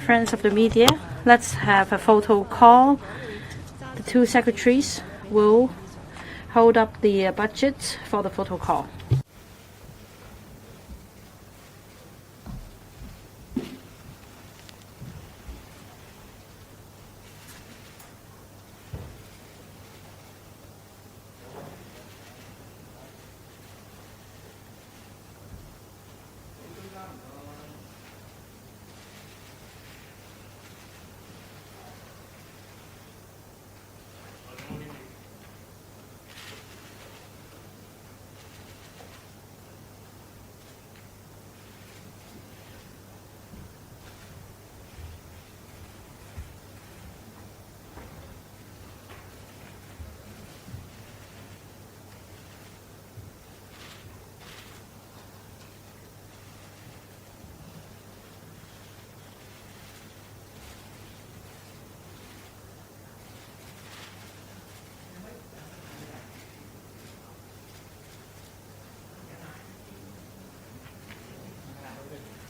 Friends of the media, let's have a photo call. The two secretaries will hold up the budget for the photo call.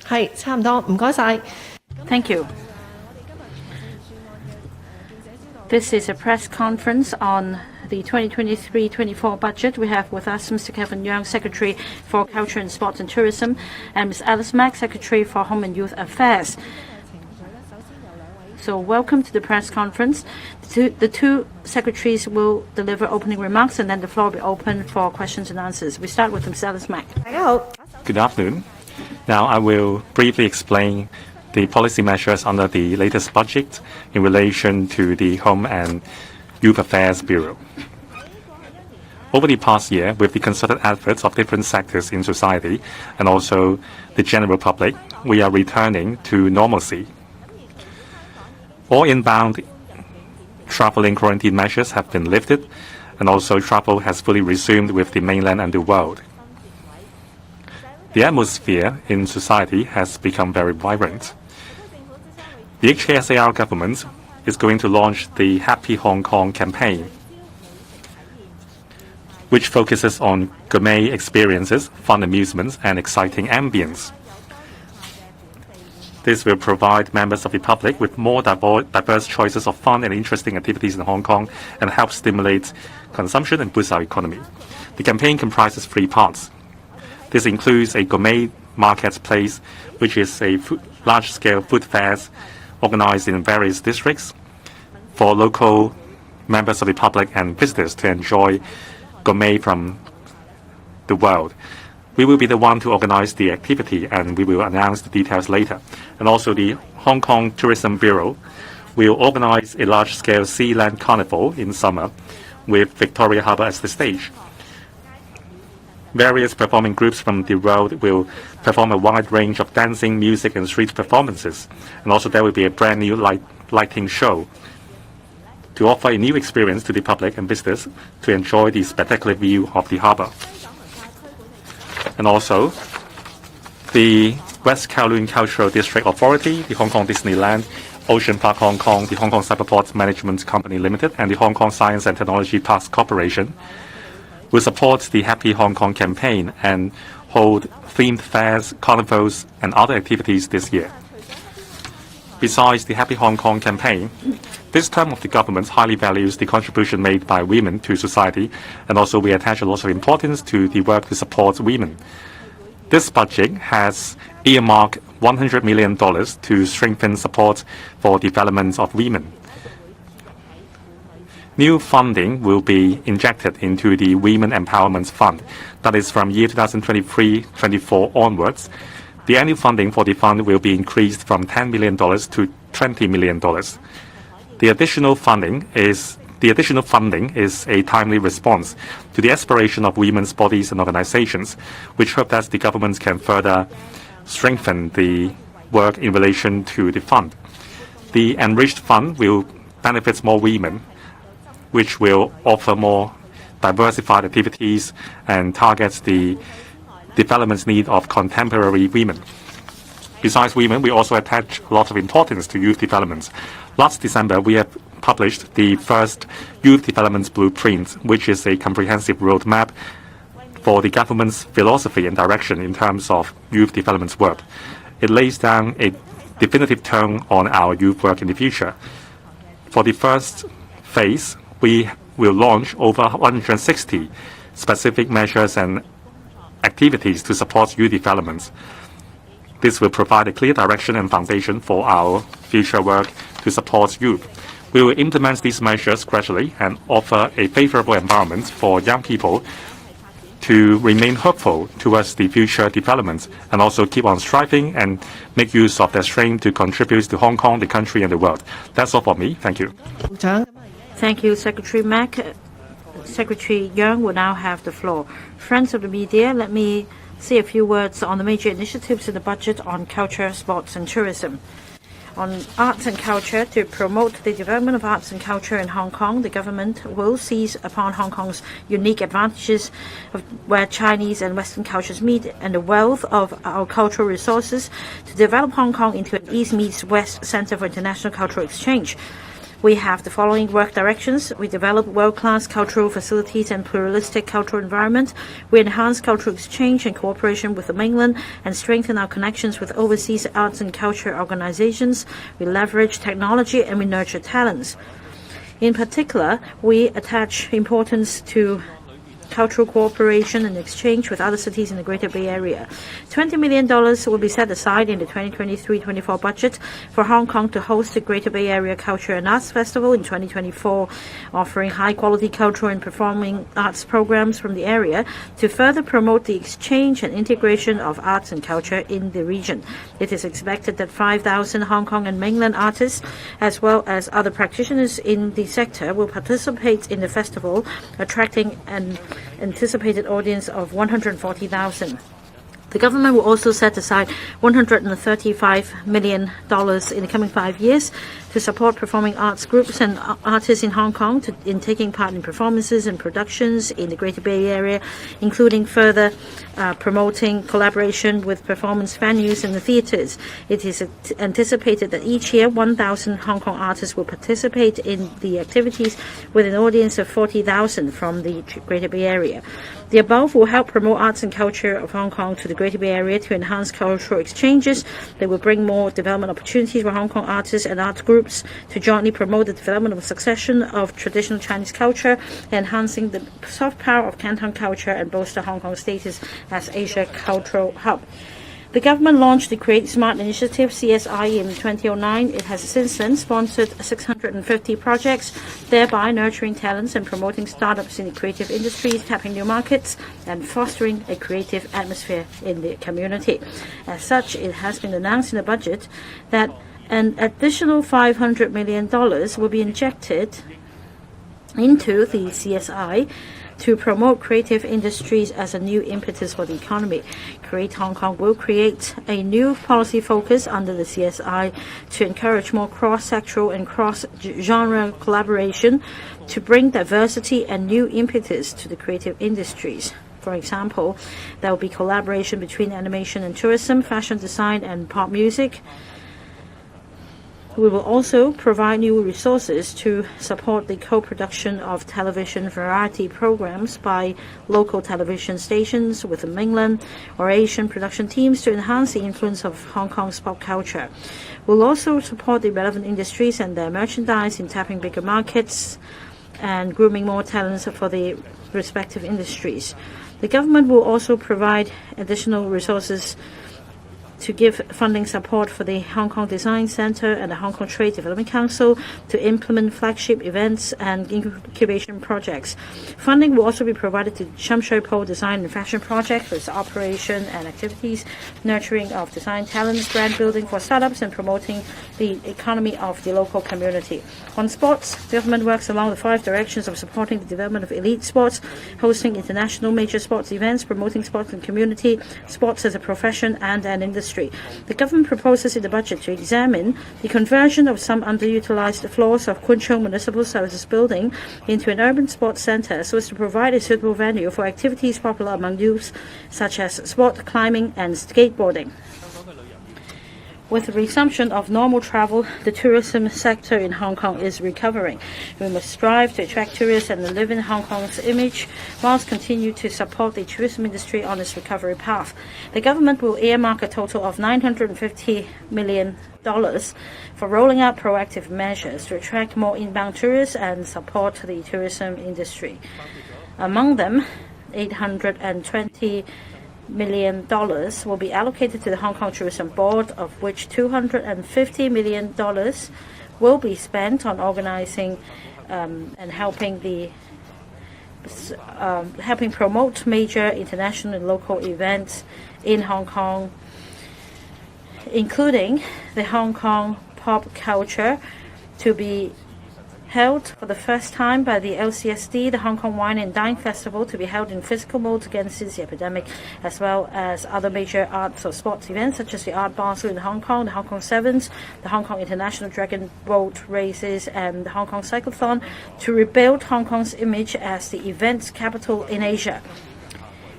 Thank you. This is a press conference on the 2023-24 budget. We have with us Mr. Kevin Young, Secretary for Culture and Sports and Tourism, and Ms. Alice Mack, Secretary for Home and Youth Affairs. So welcome to the press conference. The two secretaries will deliver opening remarks, and then the floor will be open for questions and answers. We start with Ms. Alice Mack. Good afternoon. Now I will briefly explain the policy measures under the latest budget in relation to the Home and Youth Affairs Bureau. Over the past year, with the concerted efforts of different sectors in society and also the general public, we are returning to normalcy. All inbound traveling quarantine measures have been lifted, and also travel has fully resumed with the mainland and the world. The atmosphere in society has become very vibrant. The HKSAR government is going to launch the Happy Hong Kong campaign, which focuses on gourmet experiences, fun amusements, and exciting ambience. This will provide members of the public with more diverse choices of fun and interesting activities in Hong Kong and help stimulate consumption and boost our economy. The campaign comprises 3 parts. This includes a gourmet marketplace, which is a large-scale food fairs organized in various districts for local members of the public and visitors to enjoy gourmet from the world. We will be the one to organize the activity, and we will announce the details later. And also the Hong Kong Tourism Bureau will organize a large-scale sea land carnival in summer with Victoria Harbour as the stage. Various performing groups from the world will perform a wide range of dancing, music, and street performances. And also there will be a brand new lighting show to offer a new experience to the public and visitors to enjoy the spectacular view of the harbour. And also, the West Kowloon Cultural District Authority, the Hong Kong Disneyland, Ocean Park Hong Kong, the Hong Kong Cyberport Management Company Limited, and the Hong Kong Science and Technology Parks Corporation will support the Happy Hong Kong campaign and hold themed fairs, carnivals, and other activities this year. Besides the Happy Hong Kong campaign, this term of the government highly values the contribution made by women to society, and also we attach a lot of importance to the work to support women. This budget has earmarked $100 million to strengthen support for development of women. New funding will be injected into the Women Empowerment Fund. That is from year 2023-24 onwards. The annual funding for the fund will be increased from $10 million to $20 million. The additional funding is a timely response to the aspiration of women's bodies and organizations, which hope that the government can further strengthen the work in relation to the fund. The enriched fund will benefit more women, which will offer more diversified activities and targets the development need of contemporary women. Besides women, we also attach a lot of importance to youth development. Last December, we have published the first Youth Development Blueprint, which is a comprehensive roadmap for the government's philosophy and direction in terms of youth development work. It lays down a definitive tone on our youth work in the future. For the first phase, we will launch over 160 specific measures and activities to support youth development. This will provide a clear direction and foundation for our future work to support youth. We will implement these measures gradually and offer a favorable environment for young people to remain hopeful towards the future development and also keep on striving and make use of their strength to contribute to Hong Kong, the country, and the world. That's all for me. Thank you. Thank you, Secretary Mack. Secretary Yeung will now have the floor. Friends of the media, let me say a few words on the major initiatives in the budget on culture, sports, and tourism. On arts and culture, to promote the development of arts and culture in Hong Kong, the government will seize upon Hong Kong's unique advantages of where Chinese and Western cultures meet and the wealth of our cultural resources to develop Hong Kong into an East meets West center for international cultural exchange. We have the following work directions. We develop world-class cultural facilities and pluralistic cultural environment. We enhance cultural exchange and cooperation with the mainland and strengthen our connections with overseas arts and culture organizations. We leverage technology and we nurture talents. In particular, we attach importance to cultural cooperation and exchange with other cities in the Greater Bay Area. $20 million will be set aside in the 2023-24 budget for Hong Kong to host the Greater Bay Area Culture and Arts Festival in 2024, offering high-quality cultural and performing arts programs from the area to further promote the exchange and integration of arts and culture in the region. It is expected that 5,000 Hong Kong and mainland artists, as well as other practitioners in the sector, will participate in the festival, attracting an anticipated audience of 140,000. The government will also set aside $135 million in the coming 5 years to support performing arts groups and artists in Hong Kong in taking part in performances and productions in the Greater Bay Area, including further promoting collaboration with performance venues and the theatres. It is anticipated that each year 1,000 Hong Kong artists will participate in the activities with an audience of 40,000 from the Greater Bay Area. The above will help promote arts and culture of Hong Kong to the Greater Bay Area to enhance cultural exchanges. They will bring more development opportunities for Hong Kong artists and art groups to jointly promote the development of a succession of traditional Chinese culture, enhancing the soft power of Canton culture and bolster Hong Kong's status as Asia Cultural Hub. The government launched the Create Smart Initiative, CSI, in 2009. It has since then sponsored 650 projects, thereby nurturing talents and promoting startups in the creative industries, tapping new markets, and fostering a creative atmosphere in the community. As such, it has been announced in the budget that an additional $500 million will be injected into the CSI to promote creative industries as a new impetus for the economy. Create Hong Kong will create a new policy focus under the CSI to encourage more cross-sectoral and cross-genre collaboration to bring diversity and new impetus to the creative industries. For example, there will be collaboration between animation and tourism, fashion design and pop music. We will also provide new resources to support the co-production of television variety programs by local television stations with the mainland or Asian production teams to enhance the influence of Hong Kong's pop culture. We'll also support the relevant industries and their merchandise in tapping bigger markets and grooming more talents for the respective industries. The government will also provide additional resources to give funding support for the Hong Kong Design Centre and the Hong Kong Trade Development Council to implement flagship events and incubation projects. Funding will also be provided to Sham Shui Po Design and Fashion Project for its operation and activities, nurturing of design talents, brand building for startups, and promoting the economy of the local community. On sports, government works along the 5 directions of supporting the development of elite sports, hosting international major sports events, promoting sports and community, sports as a profession and an industry. The government proposes in the budget to examine the conversion of some underutilized floors of Kwun Chung Municipal Services Building into an urban sports center so as to provide a suitable venue for activities popular among youth such as sport, climbing and skateboarding. With the resumption of normal travel, the tourism sector in Hong Kong is recovering. We must strive to attract tourists and live in Hong Kong's image, whilst continue to support the tourism industry on its recovery path. The government will earmark a total of $950 million for rolling out proactive measures to attract more inbound tourists and support the tourism industry. Among them, $820 million will be allocated to the Hong Kong Tourism Board, of which $250 million will be spent on organizing and helping promote major international and local events in Hong Kong, including the Hong Kong pop culture to be held for the first time by the LCSD, the Hong Kong Wine and Dine Festival to be held in physical mode again since the epidemic, as well as other major arts or sports events such as the Art Basel in Hong Kong, the Hong Kong Sevens, the Hong Kong International Dragon Boat Races, and the Hong Kong Cyclothon to rebuild Hong Kong's image as the events capital in Asia.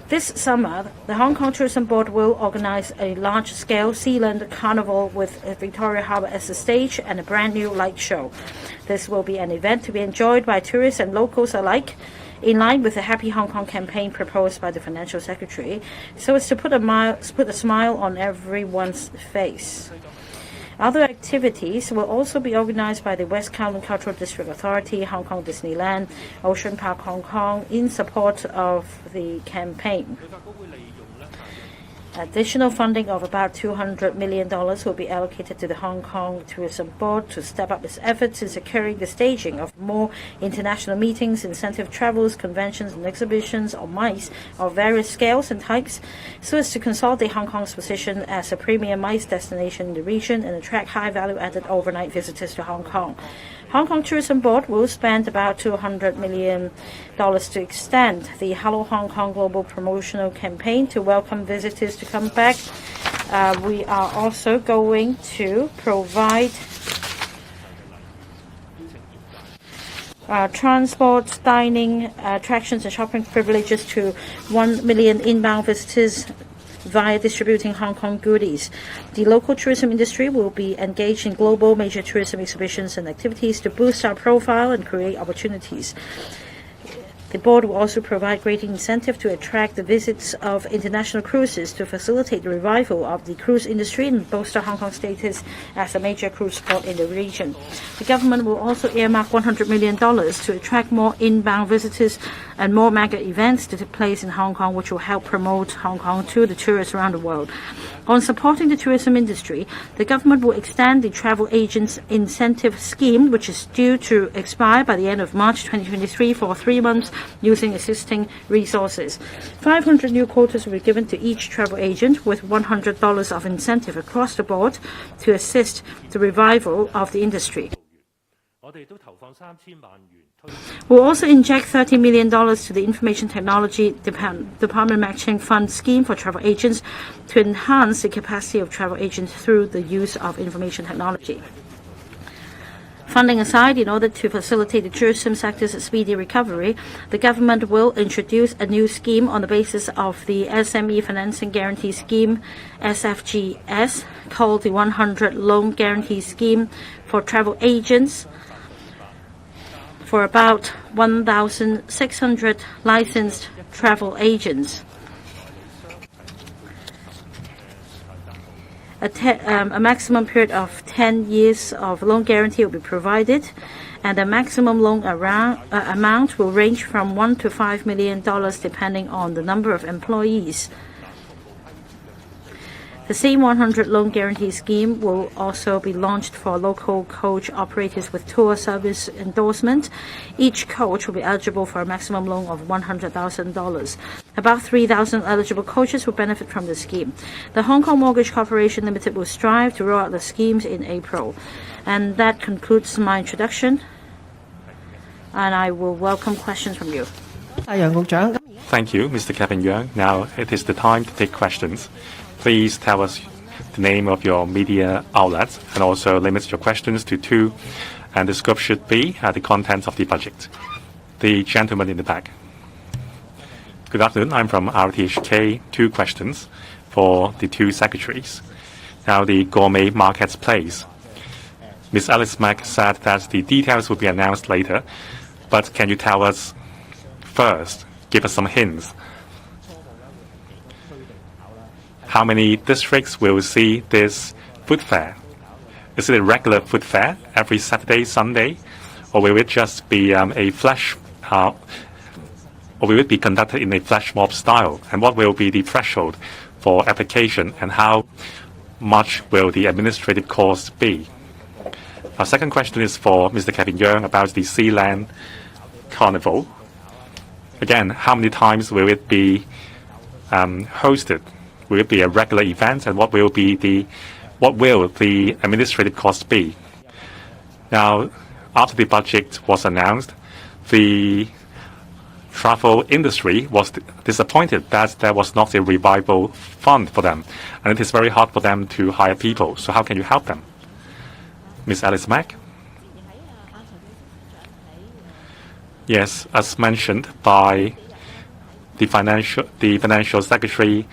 This summer, the Hong Kong Tourism Board will organize a large-scale Sealand Carnival with Victoria Harbour as the stage and a brand new light show. This will be an event to be enjoyed by tourists and locals alike, in line with the Happy Hong Kong campaign proposed by the Financial Secretary, so as to put a smile on everyone's face. Other activities will also be organized by the West Kowloon Cultural District Authority, Hong Kong Disneyland, Ocean Park Hong Kong, in support of the campaign. Additional funding of about $200 million will be allocated to the Hong Kong Tourism Board to step up its efforts in securing the staging of more international meetings, incentive travels, conventions and exhibitions or MICE of various scales and types, so as to consolidate Hong Kong's position as a premier MICE destination in the region and attract high value-added overnight visitors to Hong Kong. Hong Kong Tourism Board will spend about $200 million to extend the Hello Hong Kong global promotional campaign to welcome visitors to come back. We are also going to provide transport, dining, attractions and shopping privileges to 1 million inbound visitors via distributing Hong Kong goodies. The local tourism industry will be engaged in global major tourism exhibitions and activities to boost our profile and create opportunities. The board will also provide great incentive to attract the visits of international cruises to facilitate the revival of the cruise industry and bolster Hong Kong's status as a major cruise port in the region. The government will also earmark $100 million to attract more inbound visitors and more mega events to take place in Hong Kong, which will help promote Hong Kong to the tourists around the world. On supporting the tourism industry, the government will extend the travel agents' incentive scheme, which is due to expire by the end of March 2023 for 3 months using existing resources. 500 new quotas will be given to each travel agent with $100 of incentive across the board to assist the revival of the industry. We'll also inject $30 million to the Information Technology Department Matching Fund scheme for travel agents to enhance the capacity of travel agents through the use of information technology. Funding aside, in order to facilitate the tourism sector's speedy recovery, the government will introduce a new scheme on the basis of the SME Financing Guarantee Scheme, SFGS, called the 100 Loan Guarantee Scheme for travel agents, for about 1,600 licensed travel agents. A maximum period of 10 years of loan guarantee will be provided, and the maximum loan amount will range from $1 to $5 million depending on the number of employees. The same 100 loan guarantee scheme will also be launched for local coach operators with tour service endorsement. Each coach will be eligible for a maximum loan of $100,000. About 3,000 eligible coaches will benefit from the scheme. The Hong Kong Mortgage Corporation Limited will strive to roll out the schemes in April. And that concludes my introduction. And I will welcome questions from you. Thank you, Mr. Kevin Yeung. Now it is the time to take questions. Please tell us the name of your media outlets and also limit your questions to 2. And the scope should be the contents of the budget. The gentleman in the back. Good afternoon. I'm from RTHK. 2 questions for the 2 secretaries. Now, the gourmet marketplace. Ms. Alice Mack said that the details will be announced later, but can you tell us first, give us some hints? How many districts will see this food fair? Is it a regular food fair every Saturday, Sunday, or will it just be or will it be conducted in a flash mob style? And what will be the threshold for application, and how much will the administrative cost be? Our second question is for Mr. Kevin Yeung about the Sealand Carnival. Again, how many times will it be hosted? Will it be a regular event, and what will the administrative cost be? Now, after the budget was announced, the travel industry was disappointed that there was not a revival fund for them, and it is very hard for them to hire people. So how can you help them? Ms. Alice Mack? Yes, as mentioned by the financial secretary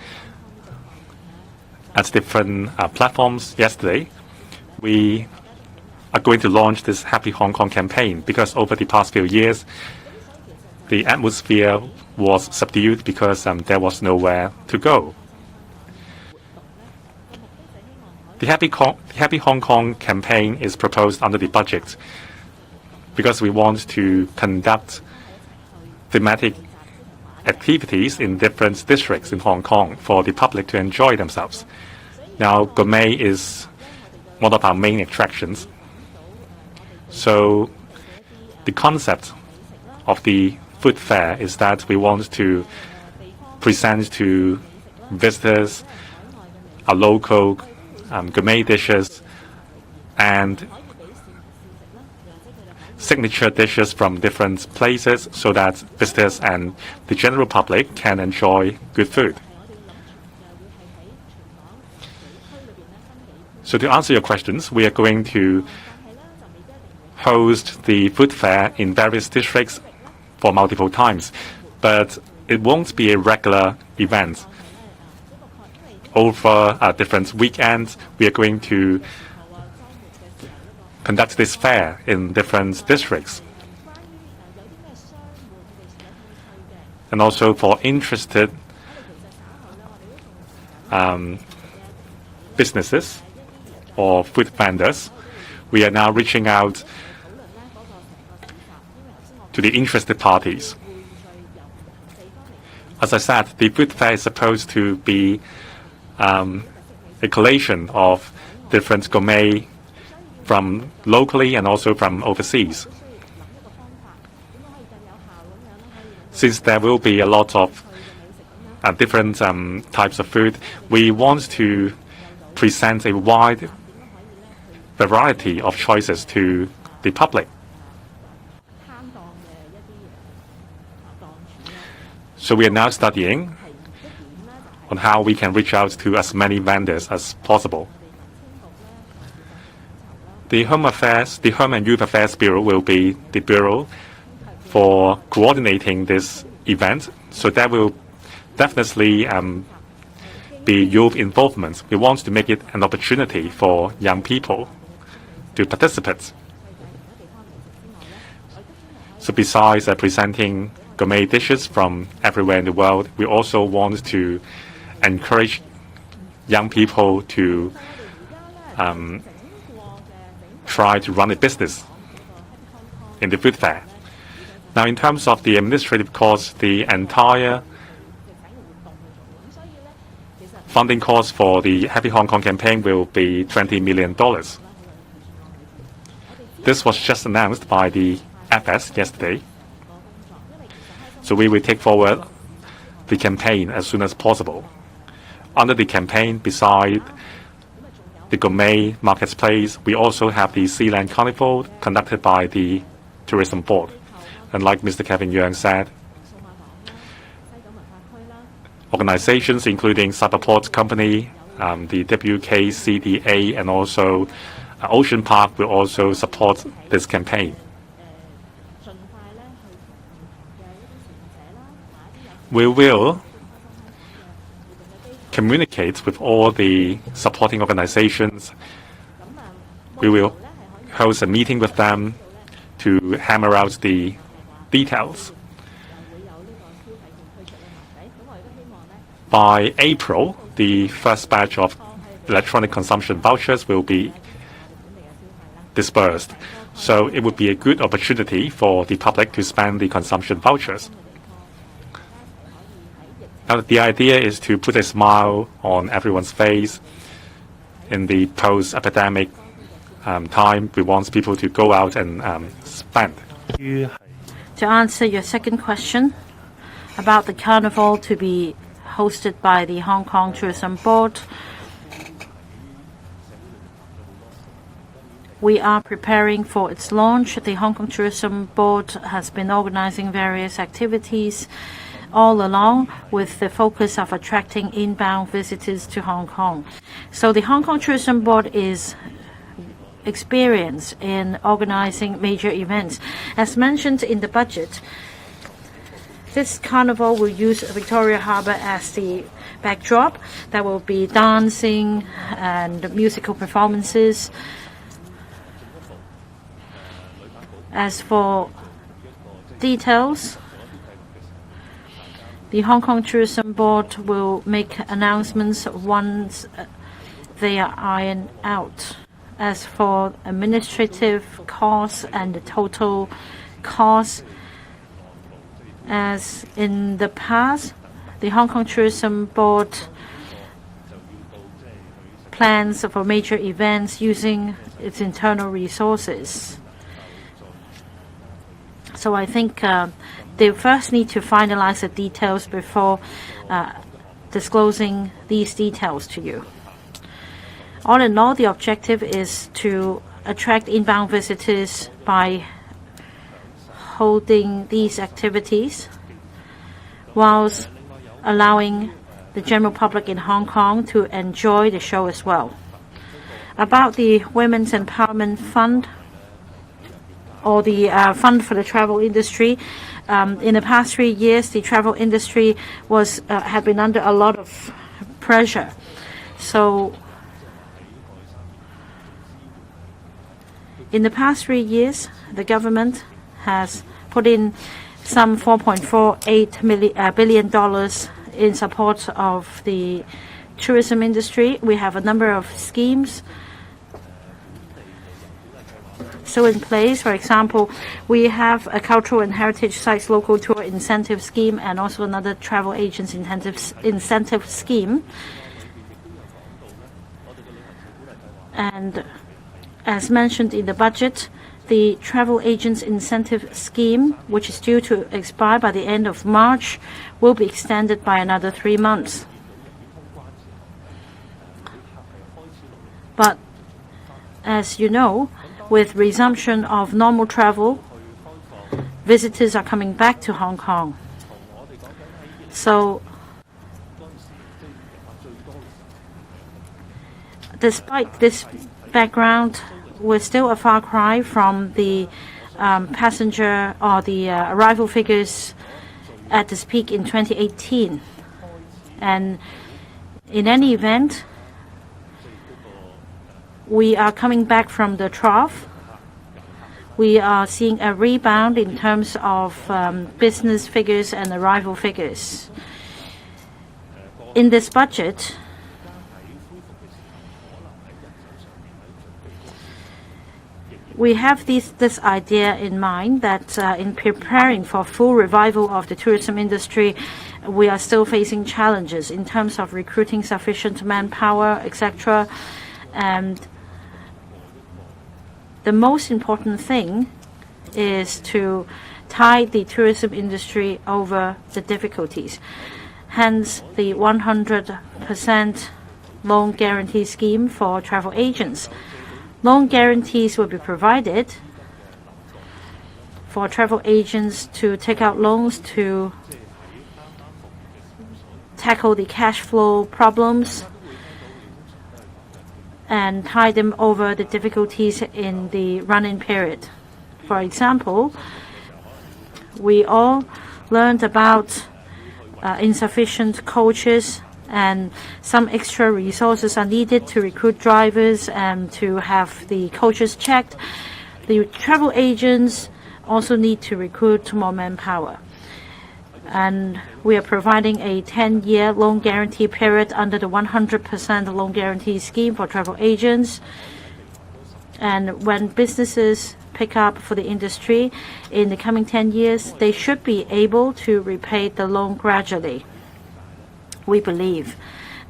at different platforms yesterday, we are going to launch this Happy Hong Kong campaign because over the past few years, the atmosphere was subdued because there was nowhere to go. The Happy Hong Kong campaign is proposed under the budget because we want to conduct thematic activities in different districts in Hong Kong for the public to enjoy themselves. Now, gourmet is one of our main attractions. So the concept of the food fair is that we want to present to visitors our local gourmet dishes and signature dishes from different places so that visitors and the general public can enjoy good food. So to answer your questions, we are going to host the food fair in various districts for multiple times, but it won't be a regular event. Over different weekends, we are going to conduct this fair in different districts. And also for interested businesses or food vendors, we are now reaching out to the interested parties. As I said, the food fair is supposed to be a collation of different gourmet from locally and also from overseas. Since there will be a lot of different types of food, we want to present a wide variety of choices to the public. So we are now studying on how we can reach out to as many vendors as possible. The Home and Youth Affairs Bureau will be the bureau for coordinating this event. So that will definitely be youth involvement. We want to make it an opportunity for young people to participate. So besides presenting gourmet dishes from everywhere in the world, we also want to encourage young people to try to run a business in the food fair. Now, in terms of the administrative cost, the entire funding cost for the Happy Hong Kong campaign will be $20 million. This was just announced by the FS yesterday. So we will take forward the campaign as soon as possible. Under the campaign, beside the gourmet marketplace, we also have the Sealand Carnival conducted by the Tourism Board. And like Mr. Kevin Yeung said, organizations including Cyberport Company, the WKCDA, and also Ocean Park will also support this campaign. We will communicate with all the supporting organizations. We will host a meeting with them to hammer out the details. By April, the first batch of electronic consumption vouchers will be dispersed. So it would be a good opportunity for the public to spend the consumption vouchers. Now, the idea is to put a smile on everyone's face in the post-epidemic time. We want people to go out and spend. To answer your second question about the carnival to be hosted by the Hong Kong Tourism Board, we are preparing for its launch. The Hong Kong Tourism Board has been organizing various activities all along with the focus of attracting inbound visitors to Hong Kong. So the Hong Kong Tourism Board is experienced in organizing major events. As mentioned in the budget, this carnival will use Victoria Harbour as the backdrop. There will be dancing and musical performances. As for details, the Hong Kong Tourism Board will make announcements once they are ironed out. As for administrative costs and the total cost, as in the past, the Hong Kong Tourism Board plans for major events using its internal resources. So I think they first need to finalize the details before disclosing these details to you. All in all, the objective is to attract inbound visitors by holding these activities whilst allowing the general public in Hong Kong to enjoy the show as well. About the Women's Empowerment Fund, or the fund for the travel industry, in the past 3 years, the travel industry had been under a lot of pressure. So in the past 3 years, the government has put in some $4.48 billion in support of the tourism industry. We have a number of schemes still in place. For example, we have a cultural and heritage sites local tour incentive scheme and also another travel agents incentive scheme. And as mentioned in the budget, the travel agents incentive scheme, which is due to expire by the end of March, will be extended by another 3 months. But as you know, with resumption of normal travel, visitors are coming back to Hong Kong. So despite this background, we're still a far cry from the passenger or the arrival figures at its peak in 2018. And in any event, we are coming back from the trough. We are seeing a rebound in terms of business figures and arrival figures. In this budget, we have this idea in mind that in preparing for full revival of the tourism industry, we are still facing challenges in terms of recruiting sufficient manpower, etc. And the most important thing is to tide the tourism industry over the difficulties. Hence, the 100% loan guarantee scheme for travel agents. Loan guarantees will be provided for travel agents to take out loans to tackle the cash flow problems and tide them over the difficulties in the run-in period. For example, we all learned about insufficient coaches and some extra resources are needed to recruit drivers and to have the coaches checked. The travel agents also need to recruit more manpower. And we are providing a 10-year loan guarantee period under the 100% loan guarantee scheme for travel agents. And when businesses pick up for the industry in the coming 10 years, they should be able to repay the loan gradually. We believe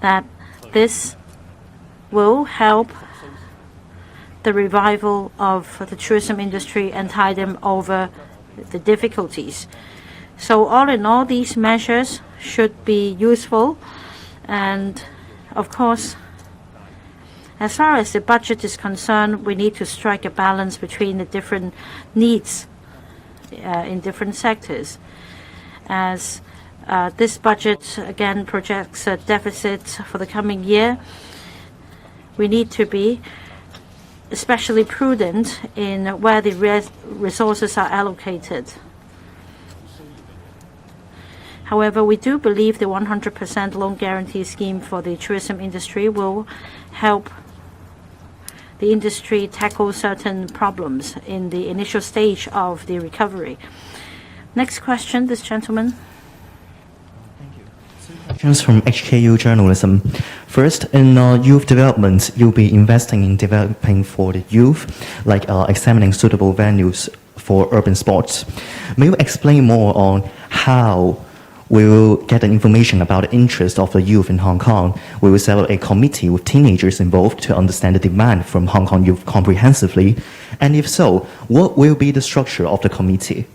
that this will help the revival of the tourism industry and tide them over the difficulties. So all in all, these measures should be useful. And of course, as far as the budget is concerned, we need to strike a balance between the different needs in different sectors. As this budget again projects a deficit for the coming year, we need to be especially prudent in where the resources are allocated. However, we do believe the 100% loan guarantee scheme for the tourism industry will help the industry tackle certain problems in the initial stage of the recovery. Next question, this gentleman. Questions from HKU journalism. First, in youth development, you'll be investing in developing for the youth, like examining suitable venues for urban sports. May you explain more on how we will get the information about the interest of the youth in Hong Kong? We will set up a committee with teenagers involved to understand the demand from Hong Kong youth comprehensively. And if so, what will be the structure of the committee?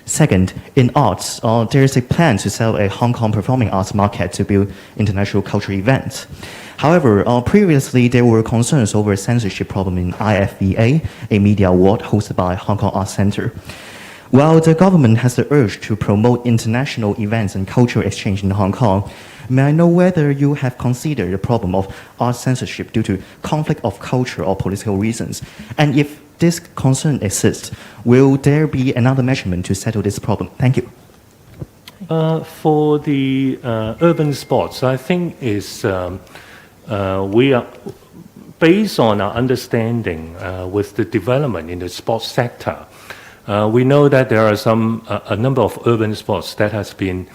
Second, in arts, there is a plan to sell a Hong Kong performing arts market to build international cultural events. However, previously there were concerns over a censorship problem in IFVA, a media award hosted by Hong Kong Arts Centre. While the government has the urge to promote international events and cultural exchange in Hong Kong, may I know whether you have considered the problem of art censorship due to conflict of culture or political reasons? And if this concern exists, will there be another measurement to settle this problem? Thank you. For the urban sports, I think we are, based on our understanding with the development in the sports sector, we know that there are a number of urban sports that has been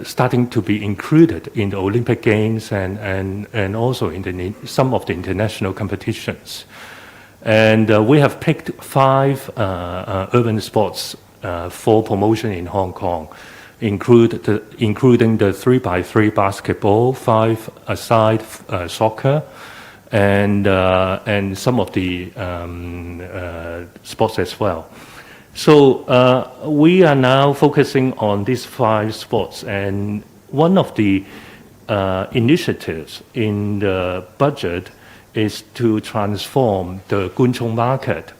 starting to be included in the Olympic Games and also in some of the international competitions. And we have picked 5 urban sports for promotion in Hong Kong, including the 3x3 basketball, 5-a-side soccer, and some of the sports as well. So we are now focusing on these 5 sports, and one of the initiatives in the budget is to transform the Kwun Chung market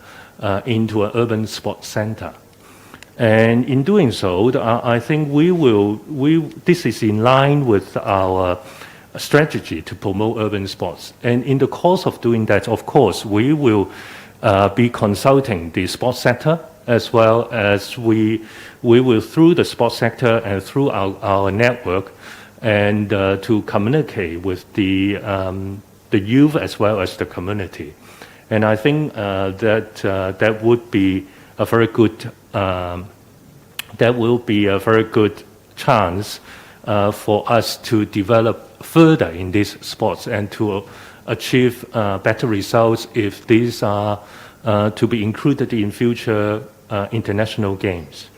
into an urban sports center. And in doing so, I think this is in line with our strategy to promote urban sports. And in the course of doing that, of course, we will be consulting the sports sector, as well as we will, through the sports sector and through our network, and to communicate with the youth as well as the community. And I think that would be a very good chance for us to develop further in these sports and to achieve better results if these are to be included in future international games.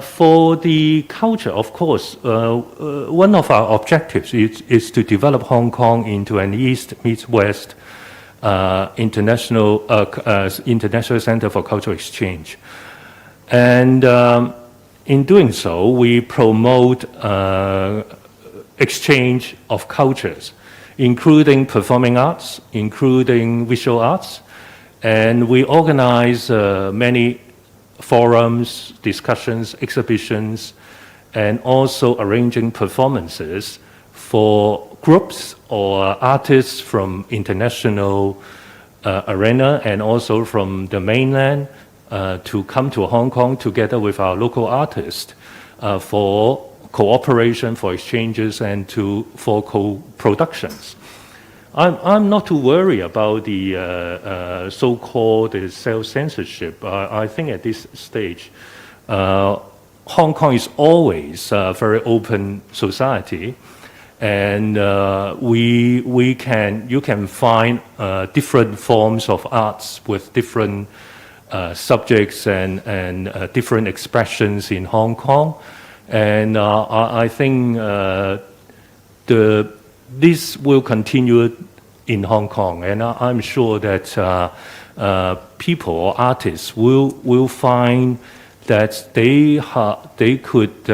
For the culture, of course, one of our objectives is to develop Hong Kong into an East meets West international center for cultural exchange. And in doing so, we promote exchange of cultures, including performing arts, including visual arts, and we organize many forums, discussions, exhibitions, and also arranging performances for groups or artists from international arena and also from the mainland to come to Hong Kong together with our local artists for cooperation, for exchanges, and for co-productions. I'm not too worried about the so-called self-censorship. I think at this stage, Hong Kong is always a very open society, and you can find different forms of arts with different subjects and different expressions in Hong Kong, and I think this will continue in Hong Kong, and I'm sure that people or artists will find that they could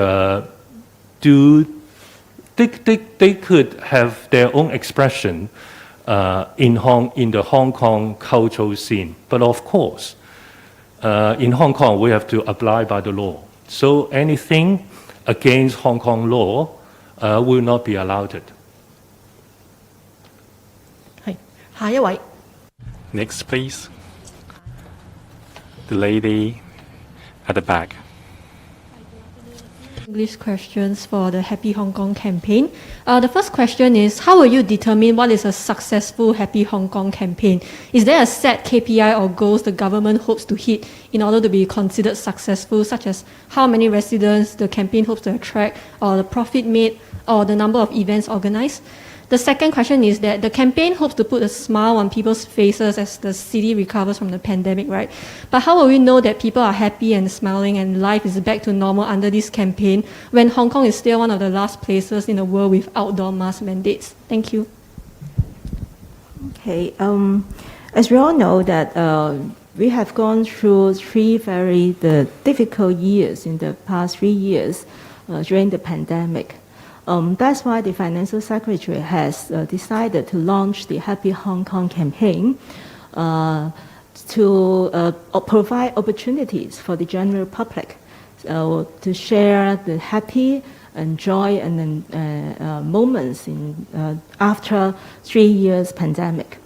they could have their own expression in the Hong Kong cultural scene. But of course, in Hong Kong we have to abide by the law. So anything against Hong Kong law will not be allowed. 係，下一位。Next, please. The lady at the back. English questions for the Happy Hong Kong campaign. The first question is, how will you determine what is a successful Happy Hong Kong campaign? Is there a set KPI or goals the government hopes to hit in order to be considered successful, such as how many residents the campaign hopes to attract, or the profit made, or the number of events organized? The second question is that the campaign hopes to put a smile on people's faces as the city recovers from the pandemic, right? But how will we know that people are happy and smiling and life is back to normal under this campaign when Hong Kong is still one of the last places in the world with outdoor mask mandates? Thank you. Okay, as we all know that we have gone through three very difficult years in the past 3 years during the pandemic. That's why the Financial Secretary has decided to launch the Happy Hong Kong campaign to provide opportunities for the general public to share the happy and joy and moments after 3 years pandemic,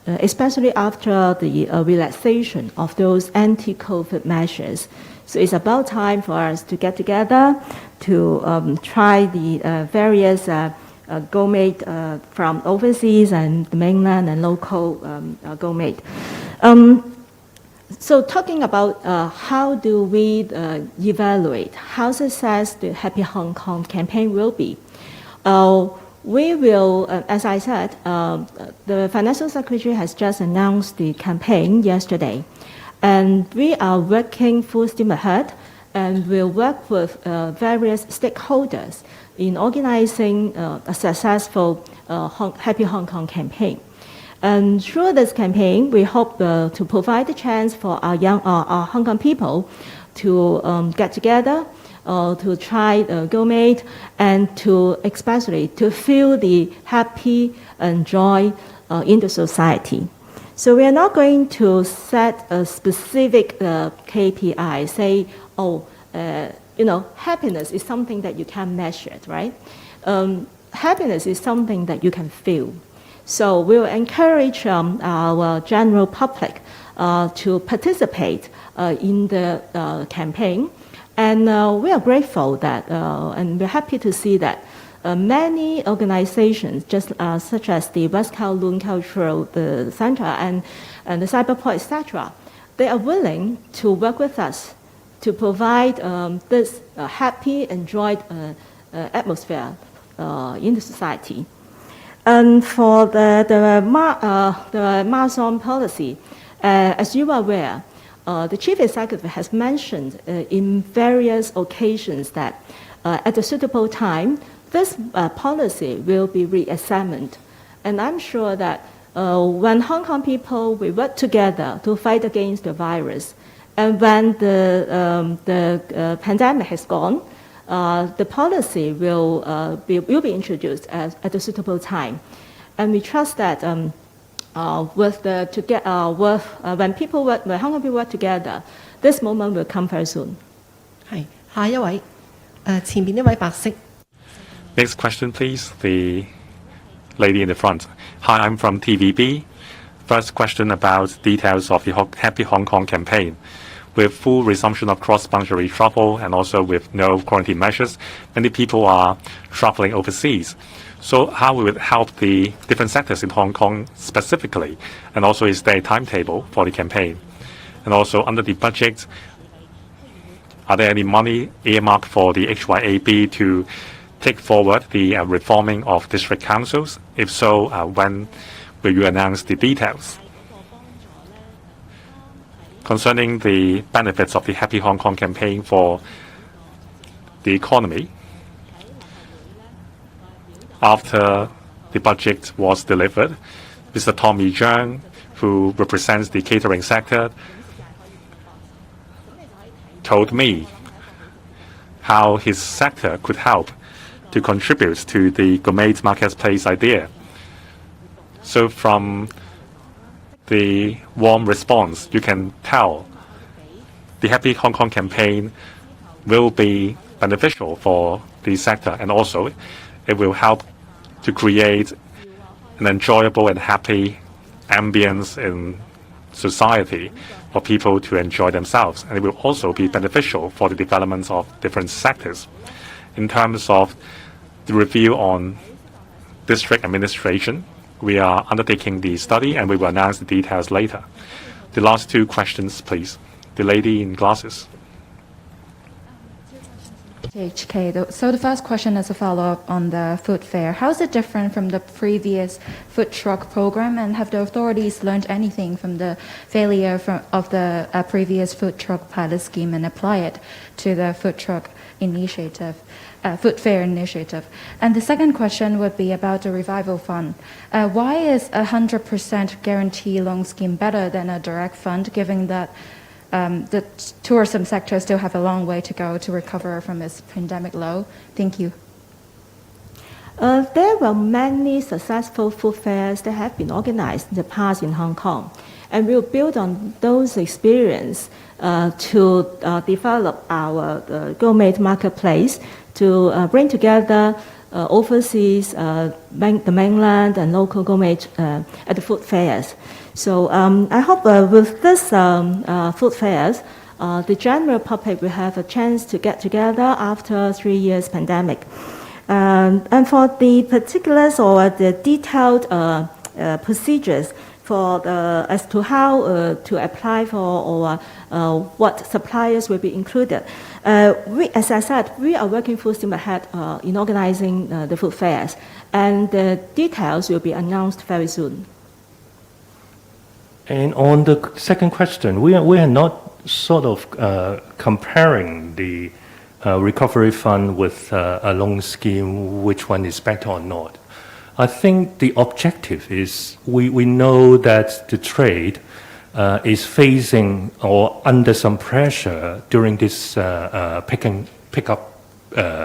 especially after the relaxation of those anti-COVID measures. So it's about time for us to get together to try the various gourmet from overseas and the mainland and local gourmet. So talking about how do we evaluate how success the Happy Hong Kong campaign will be, we will, as I said, the Financial Secretary has just announced the campaign yesterday. And we are working full steam ahead, and we'll work with various stakeholders in organizing a successful Happy Hong Kong campaign. And through this campaign, we hope to provide the chance for our Hong Kong people to get together, to try gourmet, and to especially to feel the happy and joy in the society. So we are not going to set a specific KPI, say, happiness is something that you can measure, right? Happiness is something that you can feel. So we'll encourage our general public to participate in the campaign. And we are grateful that, and we're happy to see that many organizations, such as the West Kowloon Cultural Center and the Cyberport, etc., they are willing to work with us to provide this happy and joy atmosphere in the society. And for the mask-on policy, as you are aware, the Chief Executive has mentioned in various occasions that at a suitable time, this policy will be re-examined. And I'm sure that when Hong Kong people will work together to fight against the virus, and when the pandemic has gone, the policy will be introduced at a suitable time. And we trust that when Hong Kong people work together, this moment will come very soon. 係，下一位，前面呢位白色。Next question, please. The lady in the front. Hi, I'm from TVB. First question about details of the Happy Hong Kong campaign. with full resumption of cross-boundary travel and also with no quarantine measures, many people are traveling overseas. So how will it help the different sectors in Hong Kong specifically? And also is there a timetable for the campaign? And also under the budget, are there any money earmarked for the HYAB to take forward the reforming of district councils? If so, when will you announce the details? Concerning the benefits of the Happy Hong Kong campaign for the economy, after the budget was delivered, Mr. Tommy Zhang, who represents the catering sector, told me how his sector could help to contribute to the gourmet marketplace idea. So from the warm response, you can tell the Happy Hong Kong campaign will be beneficial for the sector, and also it will help to create an enjoyable and happy ambience in society for people to enjoy themselves. And it will also be beneficial for the development of different sectors. In terms of the review on district administration, we are undertaking the study and we will announce the details later. The last two questions, please. The lady in glasses. TMHK. So the first question is a follow-up on the food fair. How is it different from the previous food truck program, and have the authorities learned anything from the failure of the previous food truck pilot scheme and apply it to the food truck initiative, food fair initiative? And the second question would be about the revival fund. Why is a 100% guarantee loan scheme better than a direct fund, given that the tourism sector still have a long way to go to recover from its pandemic low? Thank you. There were many successful food fairs that have been organized in the past in Hong Kong, and we'll build on those experiences to develop our gourmet marketplace, to bring together overseas, the mainland and local gourmet at the food fairs. So I hope with this food fairs, the general public will have a chance to get together after 3 years pandemic. And for the particulars or the detailed procedures for as to how to apply for or what suppliers will be included, as I said, we are working full steam ahead in organizing the food fairs, and the details will be announced very soon. And on the second question, we are not sort of comparing the recovery fund with a loan scheme, which one is better or not. I think the objective is we know that the trade is facing or under some pressure during this pickup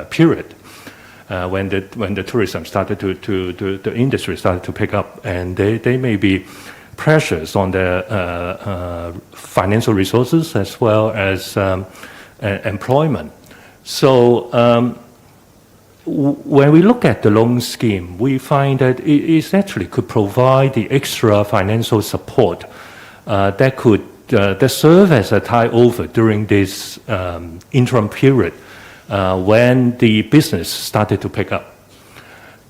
period. When the tourism started the industry started to pick up, and they may be pressures on their financial resources as well as employment. So when we look at the loan scheme, we find that it actually could provide the extra financial support that could that serve as a tie over during this interim period when the business started to pick up.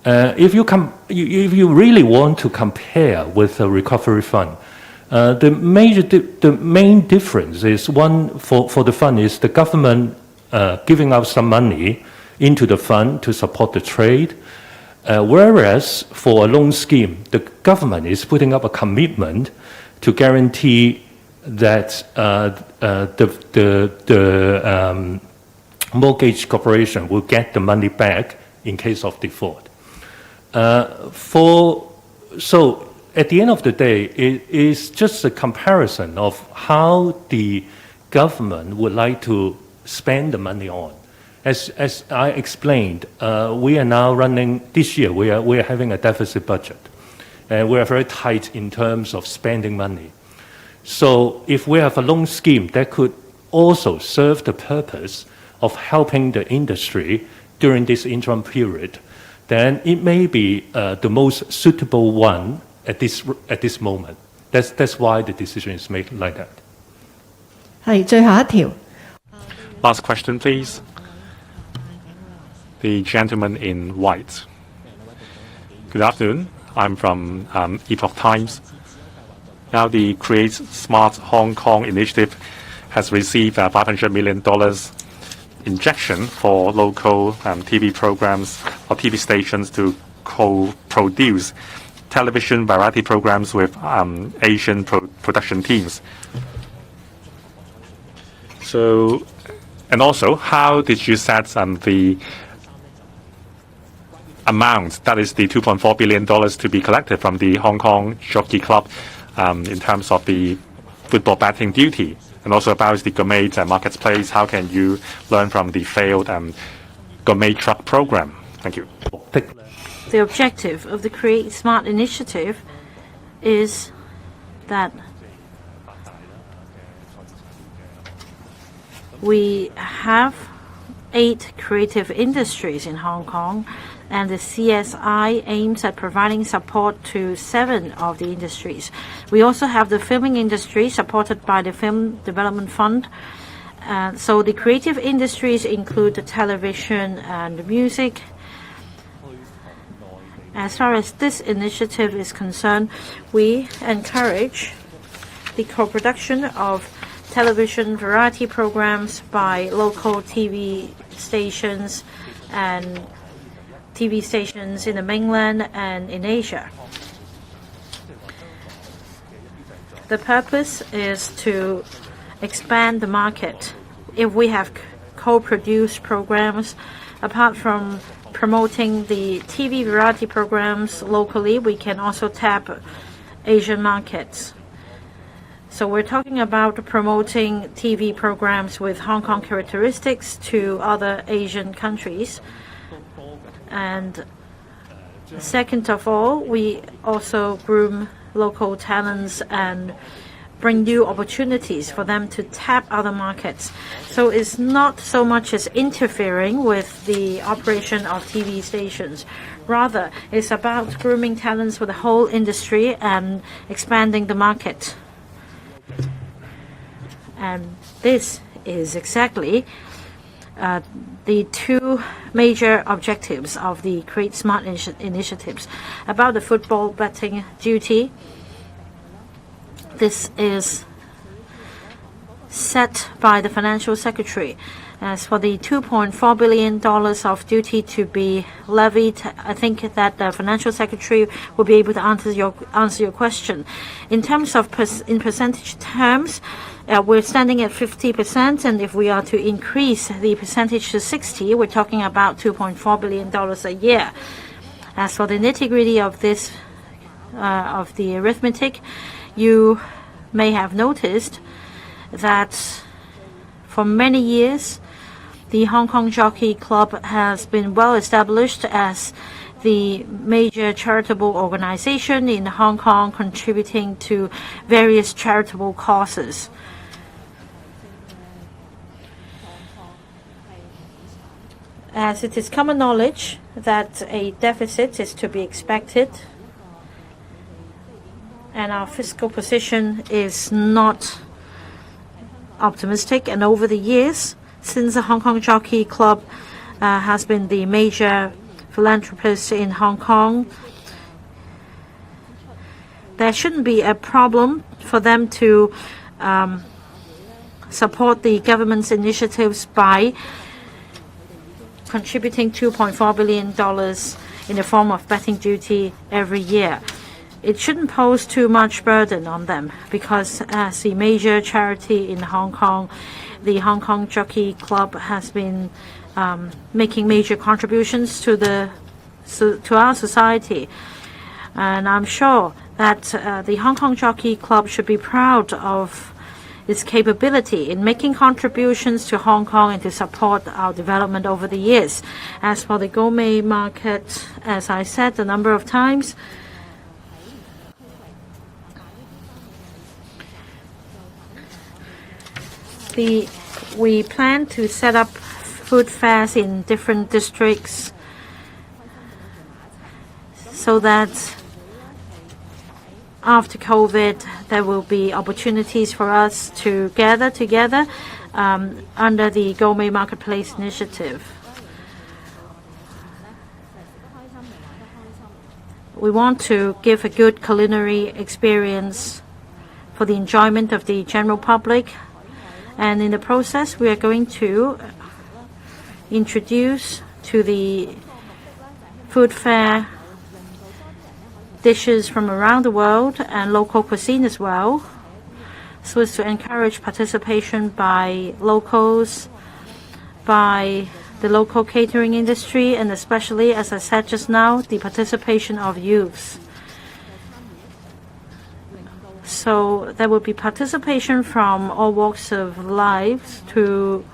If you really want to compare with the recovery fund, the main difference is one for the fund is the government giving out some money into the fund to support the trade, whereas for a loan scheme, the government is putting up a commitment to guarantee that the mortgage corporation will get the money back in case of default. So at the end of the day, it is just a comparison of how the government would like to spend the money on. As I explained, we are now running this year. We are having a deficit budget, and we are very tight in terms of spending money. So if we have a loan scheme that could also serve the purpose of helping the industry during this interim period, then it may be the most suitable one at this moment. That's why the decision is made like that. 係最後一條。Last question, please. The gentleman in white. Good afternoon. I'm from Epoch Times. Now, the Create Smart Hong Kong initiative has received a $500 million injection for local TV programs or TV stations to co-produce television variety programs with Asian production teams. So, and also, how did you set the amount, that is the $2.4 billion to be collected from the Hong Kong Jockey Club in terms of the football betting duty, and also about the gourmet marketplace? How can you learn from the failed gourmet truck program? Thank you. The objective of the Create Smart initiative is that we have 8 creative industries in Hong Kong, and the CSI aims at providing support to 7 of the industries. We also have the filming industry supported by the Film Development Fund. So the creative industries include the television and the music. As far as this initiative is concerned, we encourage the co-production of television variety programs by local TV stations and TV stations in the mainland and in Asia. The purpose is to expand the market. If we have co-produced programs, apart from promoting the TV variety programs locally, we can also tap Asian markets. So we're talking about promoting TV programs with Hong Kong characteristics to other Asian countries. And second of all, we also groom local talents and bring new opportunities for them to tap other markets. So it's not so much as interfering with the operation of TV stations. Rather, it's about grooming talents for the whole industry and expanding the market. And this is exactly the 2 major objectives of the Create Smart initiatives. About the football betting duty, this is set by the Financial Secretary. As for the $2.4 billion of duty to be levied, I think that the Financial Secretary will be able to answer your question. In terms of in percentage terms, we're standing at 50%, and if we are to increase the percentage to 60%, we're talking about $2.4 billion a year. As for the nitty-gritty of this, of the arithmetic, you may have noticed that for many years, the Hong Kong Jockey Club has been well established as the major charitable organization in Hong Kong, contributing to various charitable causes. As it is common knowledge that a deficit is to be expected, and our fiscal position is not optimistic, and over the years, since the Hong Kong Jockey Club has been the major philanthropist in Hong Kong, there shouldn't be a problem for them to support the government's initiatives by contributing $2.4 billion in the form of betting duty every year. It shouldn't pose too much burden on them, because as the major charity in Hong Kong, the Hong Kong Jockey Club has been making major contributions to our society. And I'm sure that the Hong Kong Jockey Club should be proud of its capability in making contributions to Hong Kong and to support our development over the years. As for the gourmet market, as I said a number of times, we plan to set up food fairs in different districts so that after COVID, there will be opportunities for us to gather together under the Gourmet Marketplace initiative. We want to give a good culinary experience for the enjoyment of the general public. And in the process, we are going to introduce to the food fair dishes from around the world and local cuisine as well, so as to encourage participation by locals, by the local catering industry, and especially, as I said just now, the participation of youths. So there will be participation from all walks of life to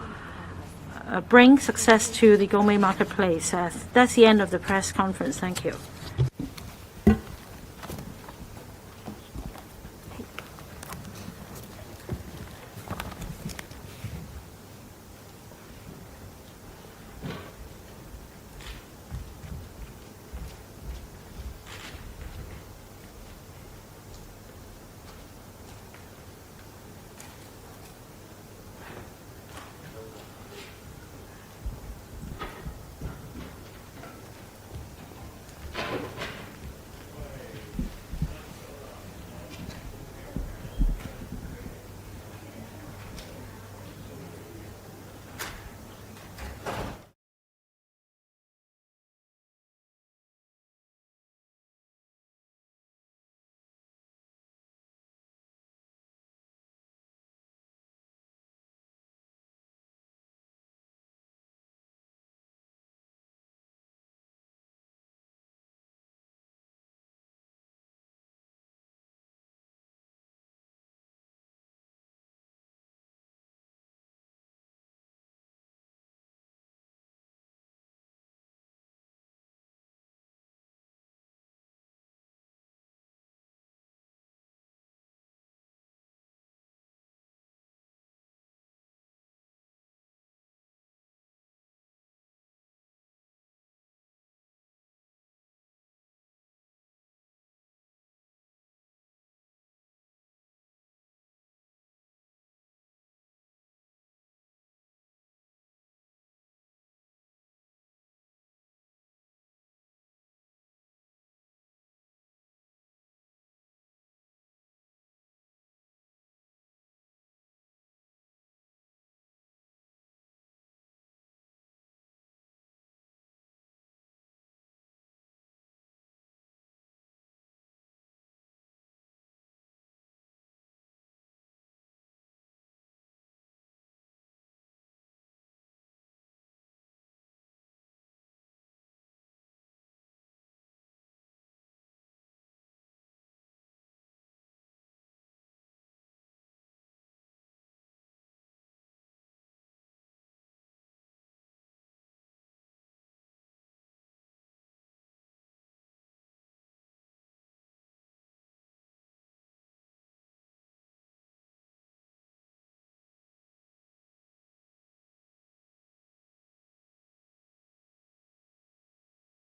bring success to the Gourmet Marketplace. That's the end of the press conference. Thank you.